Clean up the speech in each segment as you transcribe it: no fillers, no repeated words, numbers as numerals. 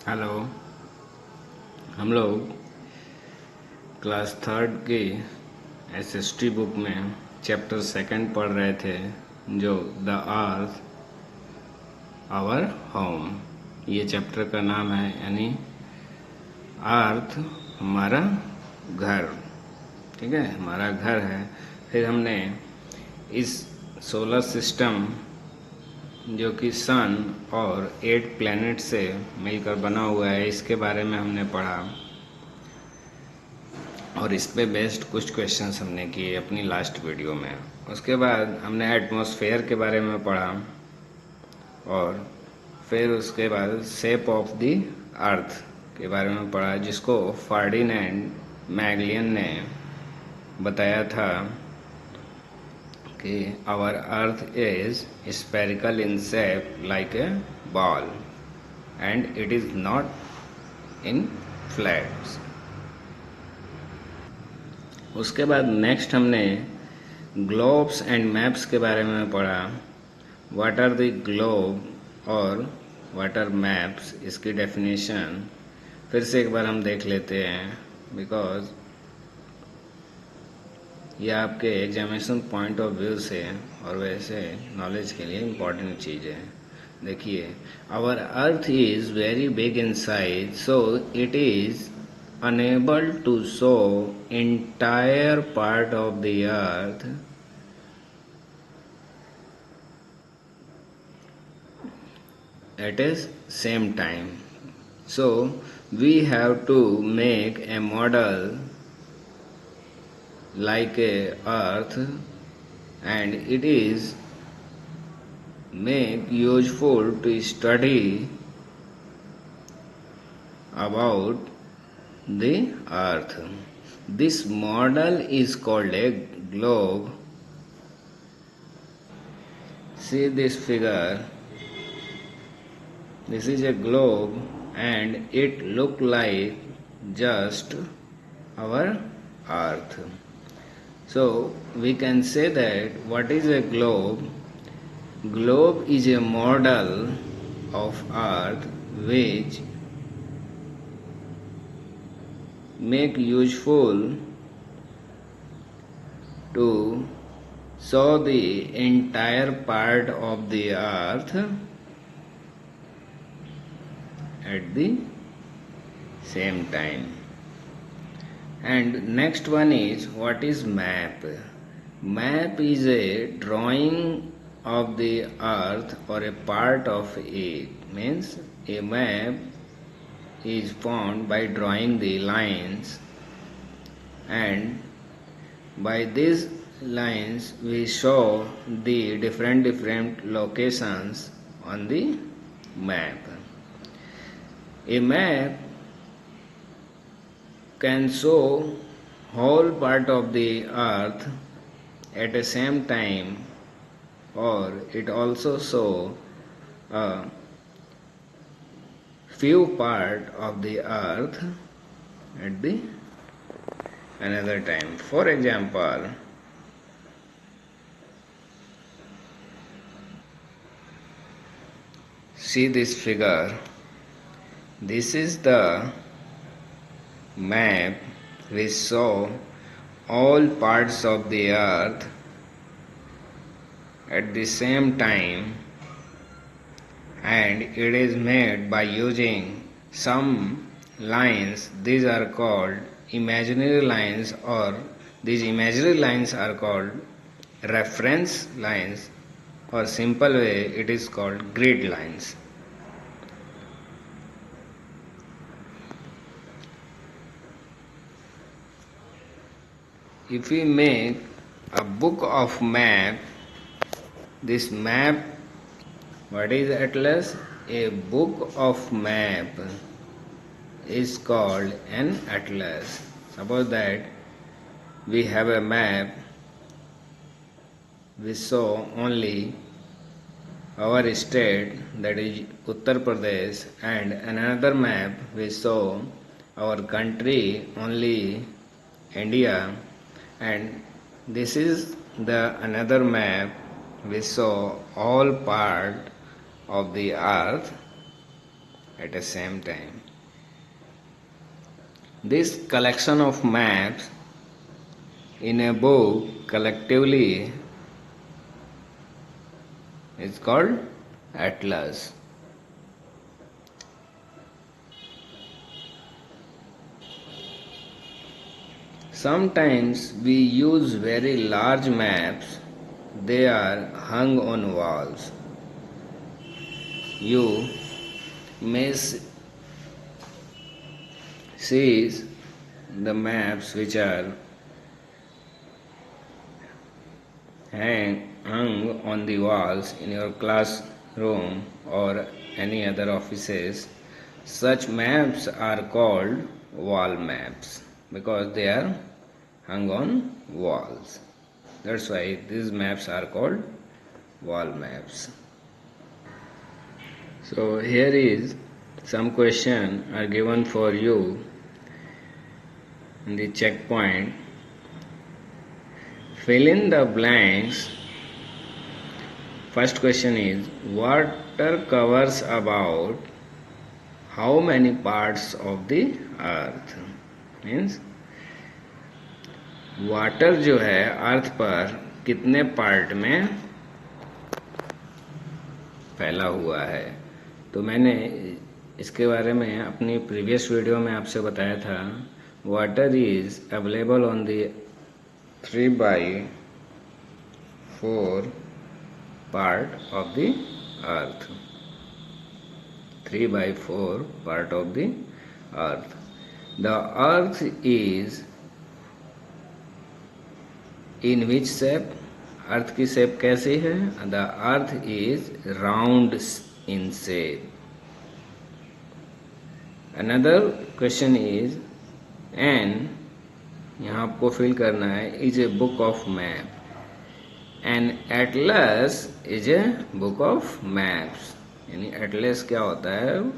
Hello. हम लोग class third की एसएसटी बुक में चैप्टर सेकंड पढ़ रहे थे, जो द अर्थ आवर होम, ये चैप्टर का नाम है। यानी अर्थ हमारा घर, ठीक है, हमारा घर है। फिर हमने इस सोलर सिस्टम जो कि सन और 8 प्लैनेट से मिलकर बना हुआ है, इसके बारे में हमने पढ़ा और इस पे बेस्ड कुछ क्वेश्चंस हमने किए अपनी लास्ट वीडियो में। उसके बाद हमने एटमॉस्फेयर के बारे में पढ़ा और फिर उसके बाद शेप ऑफ द अर्थ के बारे में पढ़ा, जिसको फर्डिनेंड मैगलियन ने बताया था कि our earth is spherical in shape like a ball and it is not in flats. उसके बाद नेक्स्ट हमने ग्लोब्स एंड मैप्स के बारे में पढ़ा। व्हाट आर द ग्लोब और व्हाट आर मैप्स, इसकी डेफिनेशन फिर से एक बार हम देख लेते हैं, बिकॉज ये आपके एग्जामिनेशन पॉइंट ऑफ व्यू से और वैसे नॉलेज के लिए इम्पॉर्टेंट चीज़ है। देखिए, our earth is very big in size, so it is unable to show entire part of the earth at a same time. So we have to make a model like a earth, and it is make useful to study about the earth. This model is called a globe. See this figure. This is a globe and it look like just our earth. So we can say that what is a globe? Globe is a model of earth which make useful to show the entire part of the earth at the same time. And next one is, what is map? Map is a drawing of the earth or a part of it. Means a map is formed by drawing the lines, and by these lines we show the different locations on the map. A map can show whole part of the earth at the same time, or it also show a few part of the earth at the another time. For example, see this figure. This is the map which show all parts of the earth at the same time, and it is made by using some lines. These are called imaginary lines, or these imaginary lines are called reference lines, or simple way it is called grid lines. If we make a book of map, this map, what is atlas? A book of map is called an atlas. Suppose that we have a map which show only our state, that is Uttar Pradesh, and another map which show our country only, India, and this is the another map which show all part of the earth at the same time. This collection of maps in a book collectively is called atlas. Sometimes we use very large maps. They are hung on walls. You may see the maps which are hung on the walls in your classroom or any other offices. Such maps are called wall maps because they are hung on walls. That's why these maps are called wall maps. So here is some question are given for you in the checkpoint. Fill in the blanks. First question is, water covers about how many parts of the earth? Means water जो है अर्थ पर कितने part में फैला हुआ है। तो मैंने इसके बारे में अपनी प्रीवियस वीडियो में आपसे बताया था। Water is available on the 3/4 part of the earth. 3/4 part of the earth. The earth is in which shape? अर्थ की शेप कैसी है? The earth is round in shape. Another question is, and यहाँ आपको fill करना है, is a book of map. An atlas is a book of maps. यानी Atlas क्या होता है?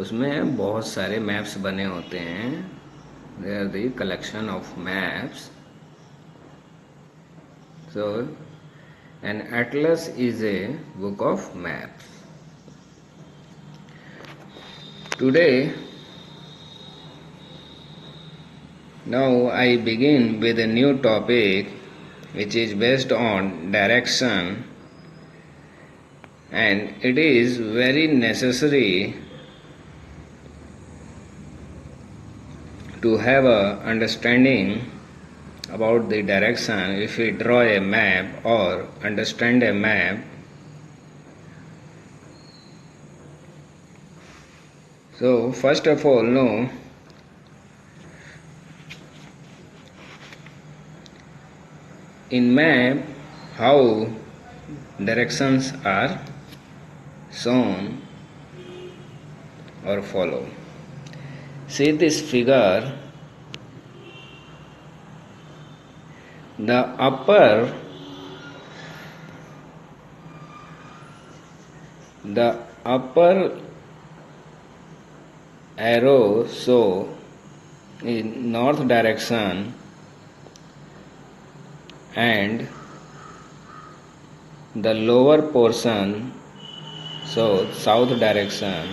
उसमें बहुत सारे मैप्स बने होते हैं. They are the collection of maps. So, an atlas is a book of maps. Today, now I begin with a new topic which is based on direction, and it is very necessary to have a understanding about the direction. If we draw a map or understand a map, so first of all, know in map how directions are shown or follow. See this figure. The upper arrow show in north direction and the lower portion shows south direction,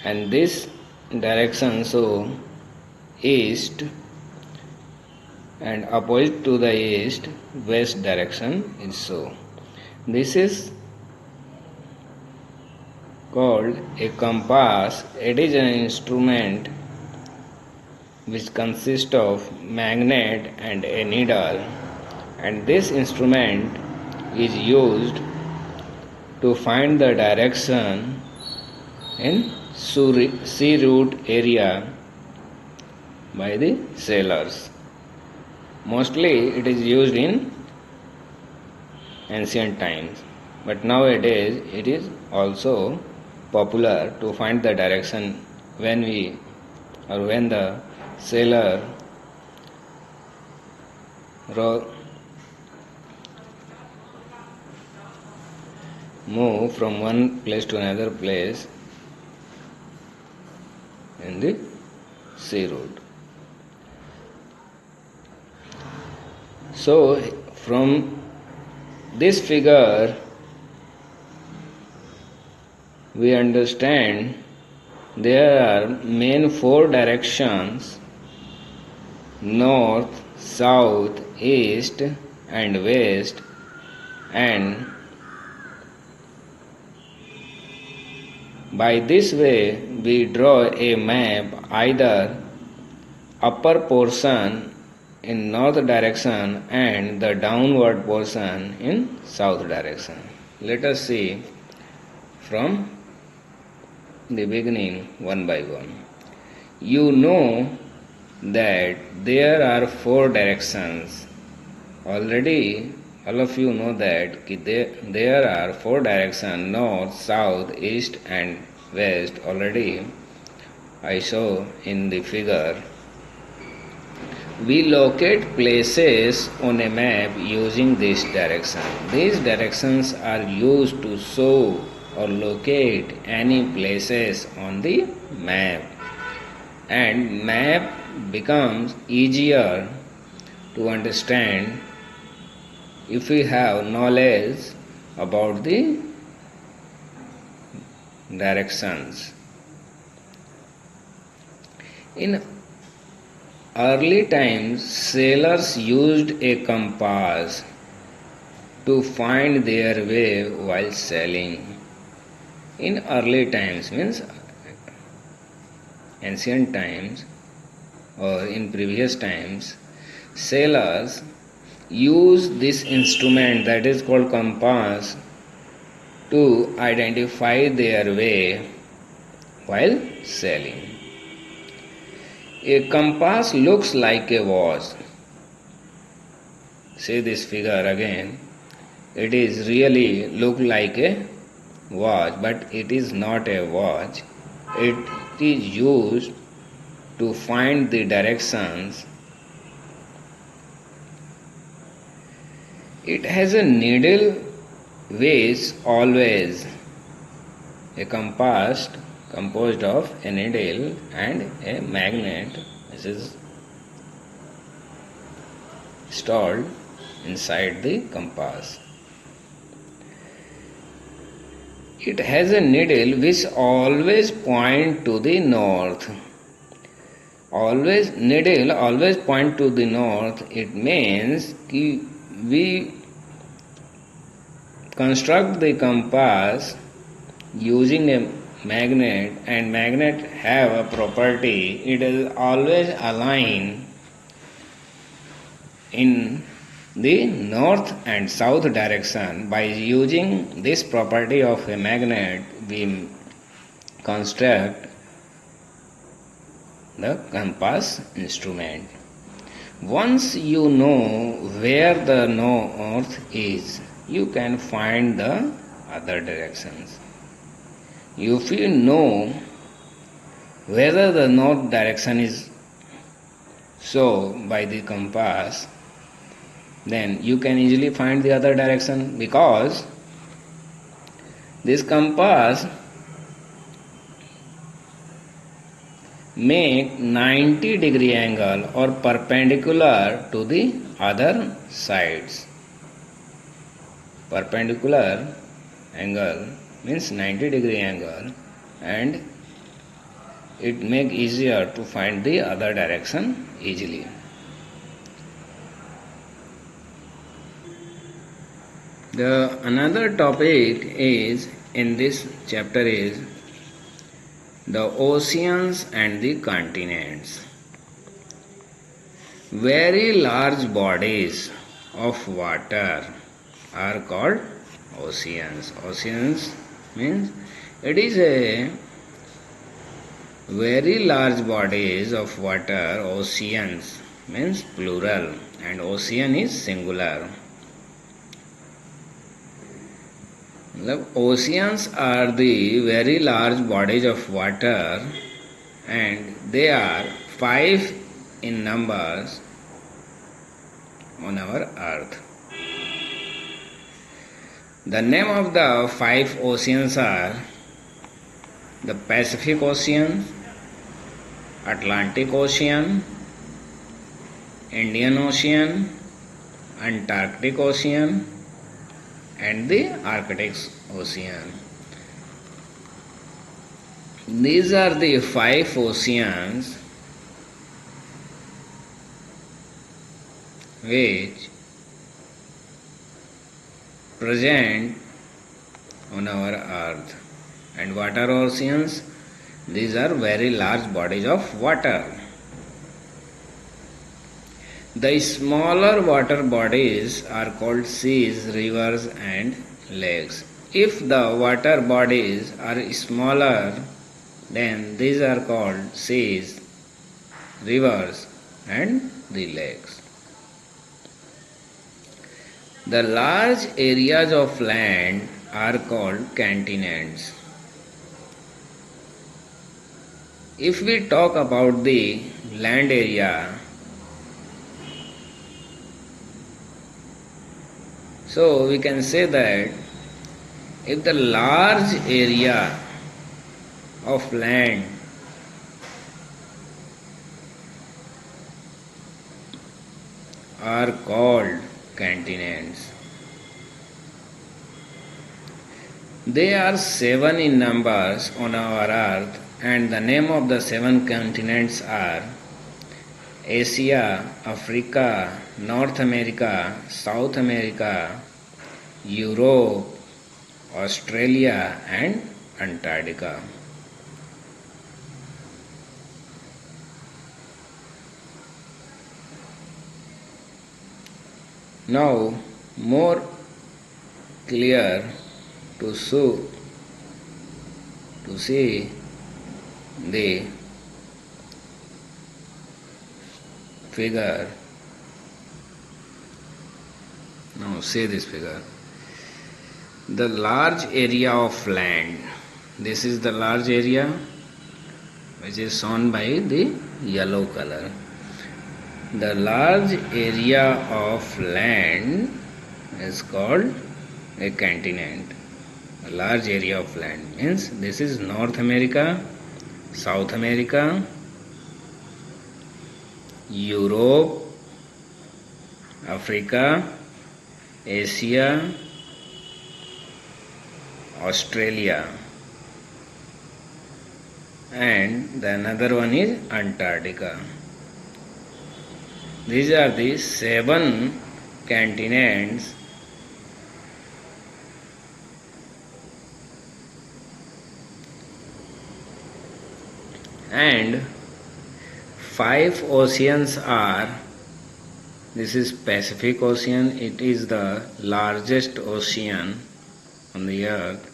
and this direction show east, and opposite to the east west direction is so. This is called a compass. It is an instrument which consists of magnet and a needle, and this instrument is used to find the direction in sea route area by the sailors. Mostly it is used in ancient times, but nowadays it is also popular to find the direction when the sailor move from one place to another place in the sea route. So from this figure we understand There are main four directions: north, south, east, and west, and by this way we draw a map, either upper portion in north direction and the downward portion in south direction. Let us see from the beginning one by one. You know that there are four directions. Already all of you know that there are four directions: north, south, east, and west. Already I saw in the figure. We locate places on a map using this direction. These directions are used to show or locate any places on the map, and map becomes easier to understand if we have knowledge about the directions. In early times, sailors used a compass to find their way while sailing. In early times means ancient times or in previous times, sailors used this instrument that is called compass to identify their way while sailing. A compass looks like a watch. See this figure again. It is really look like a watch, but it is not a watch. It is used to find the directions. It has a needle which always a compass composed of a needle and a magnet which is stored inside the compass. It has a needle which always point to the north. Needle always point to the north. It means that we construct the compass using a magnet, and magnet have a property, it is always aligned in the north and south direction. By using this property of a magnet, we construct the compass instrument. Once you know where the north is, you can find the other directions. If you know whether the north direction is so by the compass, then you can easily find the other direction, because this compass make 90-degree angle or perpendicular to the other sides. Perpendicular angle means 90-degree angle, and it make easier to find the other direction easily. The another topic is in this chapter is the oceans and the continents. Very large bodies of water are called oceans. Oceans means it is a very large bodies of water. Oceans means plural and ocean is singular. The oceans are the very large bodies of water, and they are 5 in numbers on our earth. The name of the 5 oceans are the Pacific Ocean, Atlantic Ocean, Indian Ocean, Antarctic Ocean, and the Arctic Ocean. These are the 5 oceans which present on our earth. And what are oceans? These are very large bodies of water. The smaller water bodies are called seas, rivers and lakes. If the water bodies are smaller, then these are called seas, rivers and the lakes. The large areas of land are called continents. If we talk about the land area, so we can say that if the large area of land are called continents. They are 7 in numbers on our earth, and the name of the 7 continents are Asia, Africa, North America, South America, Europe, Australia and Antarctica. Now, more clear to see the figure. Now, see this figure. The large area of land. This is the large area which is shown by the yellow color. The large area of land is called a continent. A large area of land means this is North America, South America, Europe, Africa, Asia, Australia, and the another one is Antarctica. These are the 7 continents and 5 oceans are, this is Pacific Ocean, it is the largest ocean on the earth.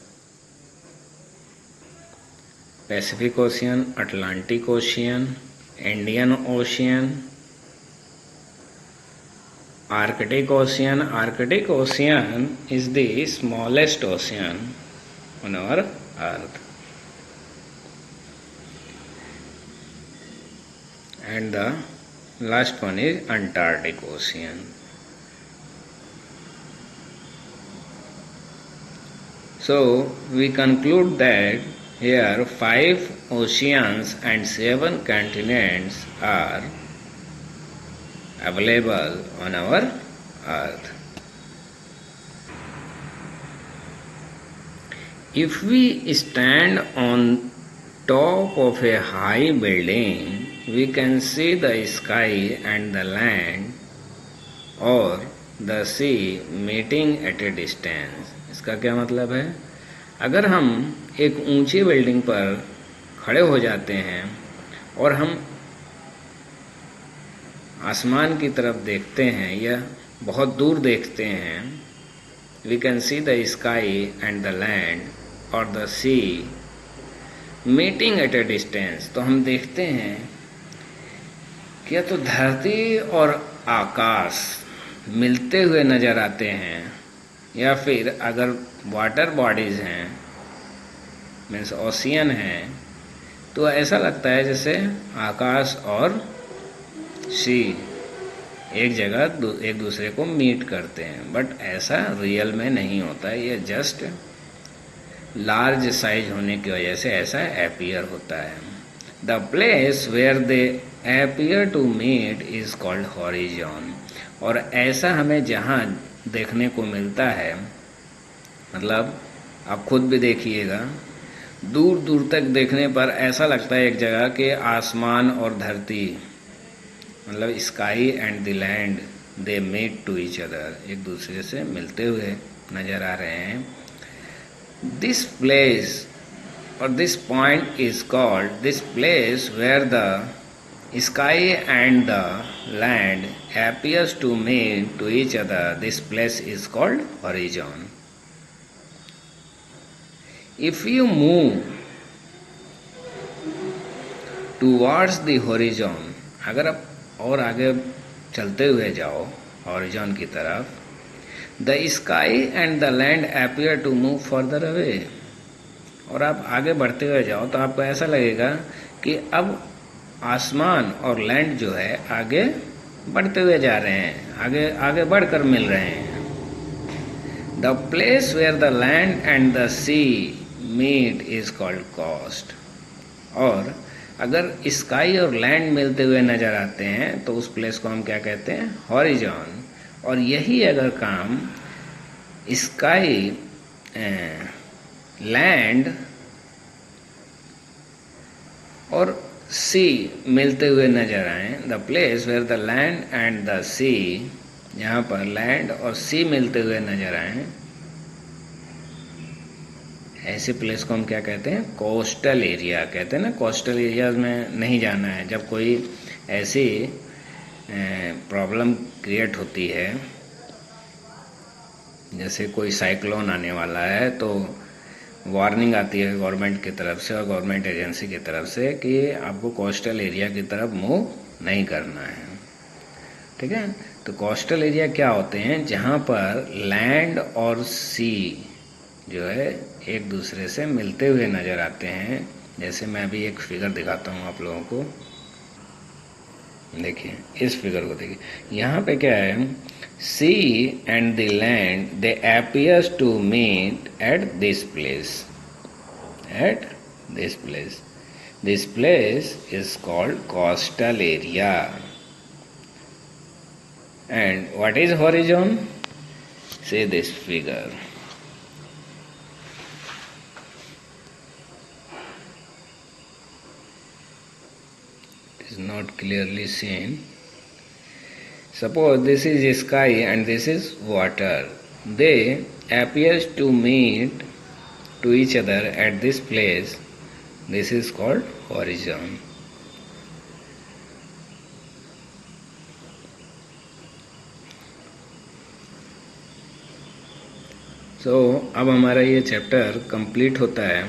Pacific Ocean, Atlantic Ocean, Indian Ocean, Arctic Ocean. Arctic Ocean is the smallest ocean on our earth. And the last one is Antarctic Ocean. So we conclude that here 5 oceans and 7 continents are available on our earth. If we stand on top of a high building, we can see the sky and the land or the sea meeting at a distance. इसका क्या मतलब है? अगर हम एक ऊंची building पर खड़े हो जाते हैं और हम आसमान की तरफ देखते हैं या बहुत दूर देखते हैं, we can see the sky and the land और the sea meeting at a distance, तो हम देखते हैं कि या तो धरती और आकाश मिलते हुए नज़र आते हैं, या फिर अगर वाटर बॉडीज़ हैं मीन्स ओशियन हैं, तो ऐसा लगता है जैसे आकाश और सी एक जगह एक दूसरे को मीट करते हैं, बट ऐसा रियल में नहीं होता है, ये जस्ट लार्ज साइज होने की वजह से ऐसा अपीयर होता है. The place where they appear to meet is called horizon. और ऐसा हमें जहाँ देखने को मिलता है, मतलब आप खुद भी देखिएगा, दूर दूर तक देखने पर ऐसा लगता है एक जगह कि आसमान और धरती, मतलब sky and the land, they meet to each other, एक दूसरे से मिलते हुए नजर आ रहे हैं। This place or this point is called, this place where the sky and the land appears to meet to each other, this place is called horizon. If you move towards the horizon, अगर आप और आगे चलते हुए जाओ horizon की तरफ, the sky and the land appear to move further away, और आप आगे बढ़ते हुए जाओ तो आपको ऐसा लगेगा कि अब आसमान और लैंड जो है आगे बढ़ते हुए जा रहे हैं, आगे आगे बढ़कर मिल रहे हैं। The place where the land and the sea meet is called coast. और अगर स्काई और लैंड मिलते हुए नजर आते हैं तो उस प्लेस को हम क्या कहते हैं? हॉरिजॉन। और यही अगर काम स्काई, लैंड और सी मिलते हुए नजर आए, the place where the land and the sea, यहाँ पर लैंड और सी मिलते हुए नजर आए, ऐसे प्लेस को हम क्या कहते हैं? कोस्टल एरिया कहते हैं ना। कोस्टल एरियाज में नहीं जाना है। जब कोई ऐसी प्रॉब्लम क्रिएट होती है, जैसे कोई साइक्लोन आने वाला है, तो वार्निंग आती है गवर्नमेंट की तरफ से और गवर्नमेंट एजेंसी की तरफ से कि आपको कोस्टल एरिया की तरफ मूव नहीं करना है। ठीक है, तो कोस्टल एरिया क्या होते हैं? जहाँ पर लैंड और सी जो है एक दूसरे से मिलते हुए नजर आते हैं। जैसे मैं अभी एक फिगर दिखाता हूँ आप लोगों को, देखिए इस फिगर को देखिए। यहाँ पे क्या है? Sea and the land they appears to meet at this place. At this place. This place is called coastal area. And what is horizon? See this figure. It is not clearly seen. Suppose this is sky and this is water. They appears to meet to each other at this place. This is called horizon. So अब हमारा ये chapter complete होता है।